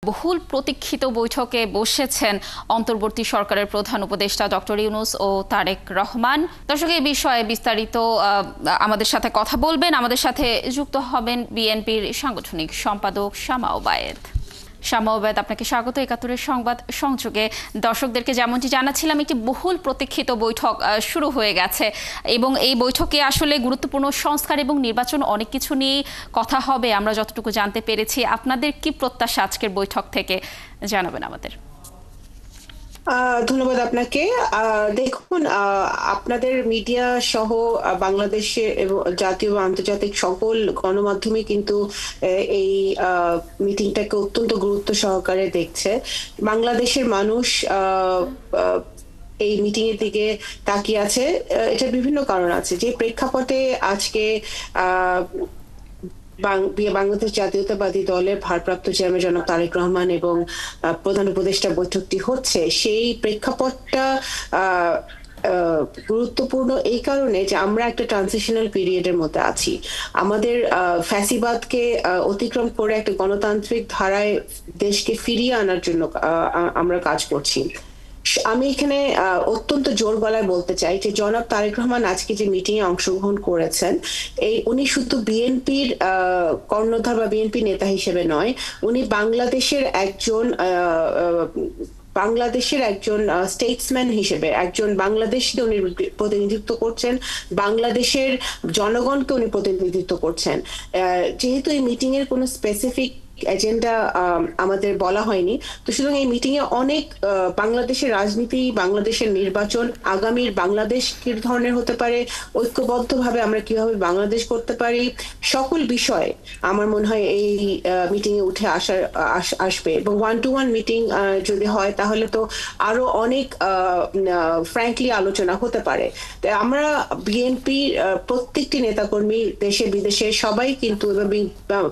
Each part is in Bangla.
বহুল প্রতীক্ষিত বৈঠকে বসেছেন অন্তর্বর্তী সরকারের প্রধান উপদেষ্টা ডক্টর ইউনূস ও তারেক রহমান। দর্শক, এই বিষয়ে বিস্তারিত আমাদের সাথে কথা বলবেন, আমাদের সাথে যুক্ত হবেন বিএনপির সাংগঠনিক সম্পাদক শামা ওবায়েদ। শামা ওবায়েদ, আপনাকে স্বাগত একাত্তরের সংবাদ সংযোগে। দর্শকদেরকে যেমনটি জানাচ্ছিলাম, একটি বহুল প্রতীক্ষিত বৈঠক শুরু হয়ে গেছে এবং এই বৈঠকে আসলে গুরুত্বপূর্ণ সংস্কার এবং নির্বাচন অনেক কিছু নিয়ে কথা হবে আমরা যতটুকু জানতে পেরেছি। আপনাদের কি প্রত্যাশা আজকের বৈঠক থেকে, জানাবেন আমাদের। ধন্যবাদ আপনাকে। দেখুন, আপনাদের মিডিয়া সহ বাংলাদেশে এবং জাতীয় ও আন্তর্জাতিক সকল গণমাধ্যমে কিন্তু এই মিটিংটাকে অত্যন্ত গুরুত্ব সহকারে দেখছে। বাংলাদেশের মানুষ এই মিটিং এর দিকে তাকিয়ে আছে। এটা বিভিন্ন কারণ আছে। যে প্রেক্ষাপটে আজকে বাংলাদেশ জাতীয়তাবাদী দলের ভারপ্রাপ্ত চেয়ারম্যান জনাব তারেক রহমান এবং প্রধান উপদেষ্টা বৈঠকটি হচ্ছে, সেই প্রেক্ষাপটটা গুরুত্বপূর্ণ এই কারণে যে আমরা একটা ট্রানজিশনাল পিরিয়ডের মধ্যে আছি। আমাদের ফ্যাসিবাদকে অতিক্রম করে একটা গণতান্ত্রিক ধারায় দেশকে ফিরিয়ে আনার জন্য আমরা কাজ করছি। আমি এখানে অত্যন্ত জোর গলায় বলতে চাই যে জনাব তারেক রহমান আজকে যে মিটিং এ অংশগ্রহণ করেছেন, উনি শুধু বিএনপির কর্ণধার বা বিএনপি নেতা হিসেবে নয়, উনি বাংলাদেশের একজন স্টেটসম্যান হিসেবে, একজন বাংলাদেশকে উনি প্রতিনিধিত্ব করছেন, বাংলাদেশের জনগণকে উনি প্রতিনিধিত্ব করছেন। যেহেতু এই মিটিং এর কোনো স্পেসিফিক এজেন্ডা আমাদের বলা হয়নি, তো সুতরাং এই মিটিং এ অনেক বাংলাদেশের রাজনীতি, বাংলাদেশের নির্বাচন, আগামীর বাংলাদেশ কি ধরনের হতে পারে, ঐক্যবদ্ধভাবে আমরা কিভাবে বাংলাদেশ করতে পারি, সকল বিষয় আমার মনে হয় এই মিটিং এ উঠে আসবে। এবং 1-to-1 মিটিং যদি হয় তাহলে তো আরো অনেক ফ্র্যাঙ্কলি আলোচনা হতে পারে। তাই আমরা বিএনপি প্রত্যেকটি নেতাকর্মী দেশে বিদেশে সবাই কিন্তু,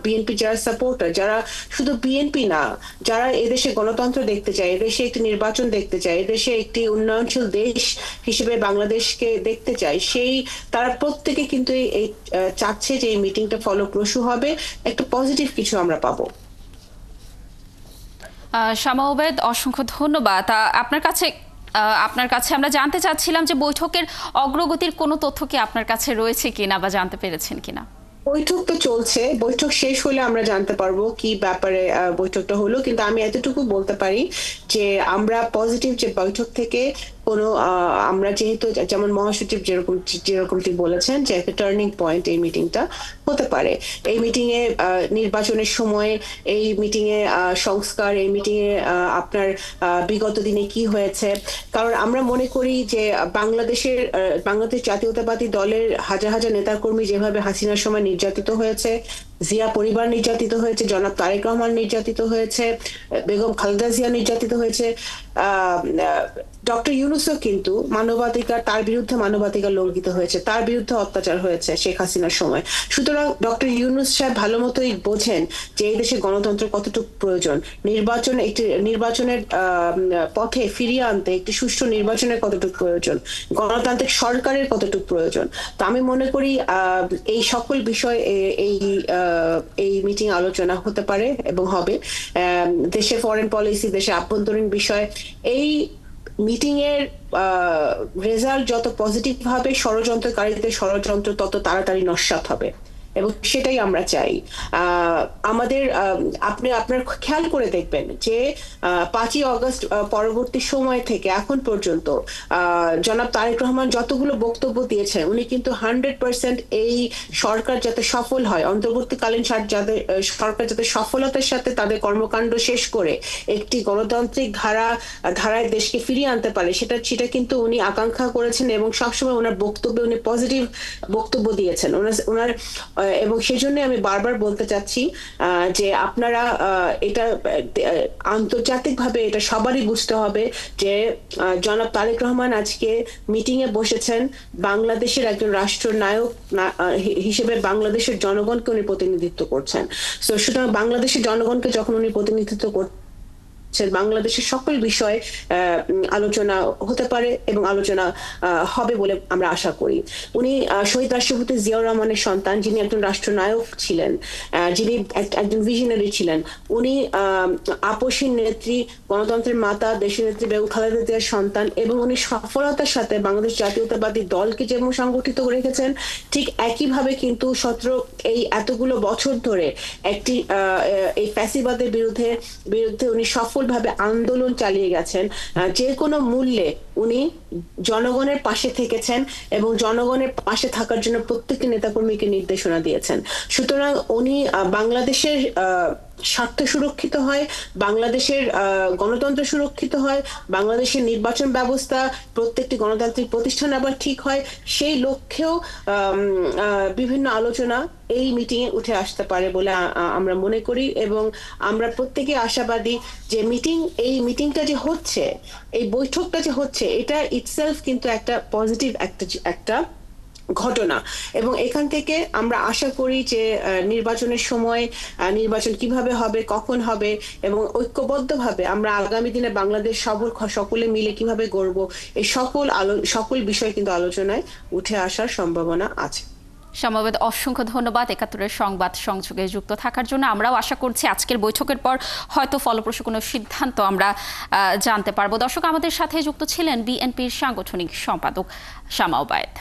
বিএনপি যারা সাপোর্টার, যারা শুধু বিএনপি না, যারা এদেশে গণতন্ত্র দেখতে চায়, এদেশে একটি নির্বাচন দেখতে চায়, এদেশে একটি উন্নয়নশীল দেশ হিসেবে বাংলাদেশকে দেখতে চায়, তারা প্রত্যেকে কিন্তু এই চাচ্ছে যে এই মিটিংটা ফলপ্রসূ হবে, একটা পজিটিভ কিছু আমরা পাবো। শামা ওবায়েদ, অসংখ্য ধন্যবাদ। আপনার কাছে আমরা জানতে চাচ্ছিলাম যে বৈঠকের অগ্রগতির কোনো তথ্য কি আপনার কাছে রয়েছে কিনা বা জানতে পেরেছেন কিনা। বৈঠক তো চলছে, বৈঠক শেষ হলে আমরা জানতে পারবো কি ব্যাপারে বৈঠকটা হলো। কিন্তু আমি এতটুকু বলতে পারি যে আমরা পজিটিভ যে বৈঠক থেকে কোনো আমরা যেহেতু যেমন মহাসচিব যেরকমটি বলেছেন যে একটা টার্নিং পয়েন্ট এই মিটিংটা হতে পারে। এই মিটিং এ নির্বাচনের সময়, এই মিটিং এ সংস্কার, এই মিটিং এ আপনার বিগত দিনে কি হয়েছে, কারণ আমরা মনে করি যে বাংলাদেশ জাতীয়তাবাদী দলের হাজার হাজার নেতাকর্মী যেভাবে হাসিনার সময় নির্যাতিত হয়েছে, জিয়া পরিবার নির্যাতিত হয়েছে, জনাব তারেক রহমান নির্যাতিত হয়েছে, বেগম খালেদা জিয়া নির্যাতিত হয়েছে, ডক্টর ইউনূসও কিন্তু তার বিরুদ্ধে মানবাধিকার লঙ্ঘিত হয়েছে, তার বিরুদ্ধে অত্যাচার হয়েছে শেখ হাসিনার সময়। সুতরাং ডক্টর ইউনূস সাহেব ভালো মতোই বোঝেন যে এই দেশে গণতন্ত্র কতটুকু প্রয়োজন, নির্বাচনের পথে ফিরিয়ে আনতে একটি সুষ্ঠু নির্বাচনের কতটুকু প্রয়োজন, গণতান্ত্রিক সরকারের কতটুকু প্রয়োজন। তো আমি মনে করি এই সকল বিষয় এই মিটিং আলোচনা হতে পারে এবং হবে। দেশের ফরেন পলিসি, দেশের আভ্যন্তরীণ বিষয়, এই মিটিং এর রেজাল্ট যত পজিটিভ হবে, ষড়যন্ত্রকারীদের ষড়যন্ত্র তত তাড়াতাড়ি নস্যাৎ হবে এবং সেটাই আমরা চাই। আমাদের আপনার খেয়াল করে দেখবেন যে 5ই অগস্ট পরবর্তী সময় থেকে এখন পর্যন্ত জনাব তারেক রহমান যতগুলো বক্তব্য দিয়েছেন, উনি কিন্তু 100% এই সরকার যাতে সফল হয়, অন্তর্বর্তীকালীন সরকার যাতে সফলতার সাথে তাদের কর্মকাণ্ড শেষ করে একটি গণতান্ত্রিক ধারায় দেশকে ফিরিয়ে আনতে পারে, সেটা কিন্তু উনি আকাঙ্ক্ষা করেছেন এবং সবসময় ওনার বক্তব্যে উনি পজিটিভ বক্তব্য দিয়েছেন ওনার। এবং সেই জন্য আমি বারবার বলতে চাচ্ছি যে আপনারা এটা আন্তর্জাতিকভাবে এটা সবারই বুঝতে হবে যে জনাব তারেক রহমান আজকে মিটিং এ বসেছেন বাংলাদেশের একজন রাষ্ট্রনায়ক হিসেবে, বাংলাদেশের জনগণকে উনি প্রতিনিধিত্ব করছেন। সুতরাং বাংলাদেশের জনগণকে যখন উনি প্রতিনিধিত্ব করছেন, বাংলাদেশের সকল বিষয়ে আলোচনা হতে পারে এবং আলোচনা হবে বলে আমরা আশা করি। উনি শহীদ রাষ্ট্রপতি জিয়াউর রহমানের সন্তান, যিনি একজন রাষ্ট্রনায়ক ছিলেন, যিনি একজন ভিশনারি ছিলেন। উনি আপসীর নেত্রী, গণতন্ত্রের মাতা, দেশের নেত্রী বেগম খালেদা জিয়ার সন্তান, এবং উনি সফলতার সাথে বাংলাদেশ জাতীয়তাবাদী দলকে যেমন সংগঠিত রেখেছেন, ঠিক একইভাবে কিন্তু এই এতগুলো বছর ধরে এই ফ্যাসিবাদের বিরুদ্ধে উনি সফলভাবে আন্দোলন চালিয়ে গেছেন। যে কোনো মূল্যে উনি জনগণের পাশে থেকেছেন এবং জনগণের পাশে থাকার জন্য প্রত্যেকটি নেতাকর্মীকে নির্দেশনা দিয়েছেন। সুতরাং উনি বাংলাদেশের স্বার্থ সুরক্ষিত হয়, বাংলাদেশের গণতন্ত্র সুরক্ষিত হয়, বাংলাদেশের নির্বাচন ব্যবস্থা, প্রত্যেকটি গণতান্ত্রিক প্রতিষ্ঠান আবার ঠিক হয়, সেই লক্ষ্যেও বিভিন্ন আলোচনা এই মিটিং এ উঠে আসতে পারে বলে আমরা মনে করি। এবং আমরা প্রত্যেকে আশাবাদী যে এই মিটিংটা যে হচ্ছে, এই বৈঠকটা যে হচ্ছে, এটা ইটসেলফ কিন্তু একটা পজিটিভ একটা ঘটনা। এবং এখান থেকে আমরা আশা করি যে নির্বাচনের সময় নির্বাচন কিভাবে হবে, কখন হবে, এবং ঐক্যবদ্ধভাবে আমরা আগামী দিনে বাংলাদেশ সকলে মিলে কিভাবে গড়ব, এই সকল বিষয় কিন্তু আলোচনায় উঠে আসার সম্ভাবনা আছে। সমবেত অসংখ্য ধন্যবাদ ৭১-এর সংবাদ সংযোগে যুক্ত থাকার জন্য। আমরাও আশা করছি আজকের বৈঠকের পর হয়তো ফলপ্রসূ কোনো সিদ্ধান্ত আমরা জানতে পারবো। দর্শক, আমাদের সাথে যুক্ত ছিলেন বিএনপির সাংগঠনিক সম্পাদক শামা ওবায়েদ।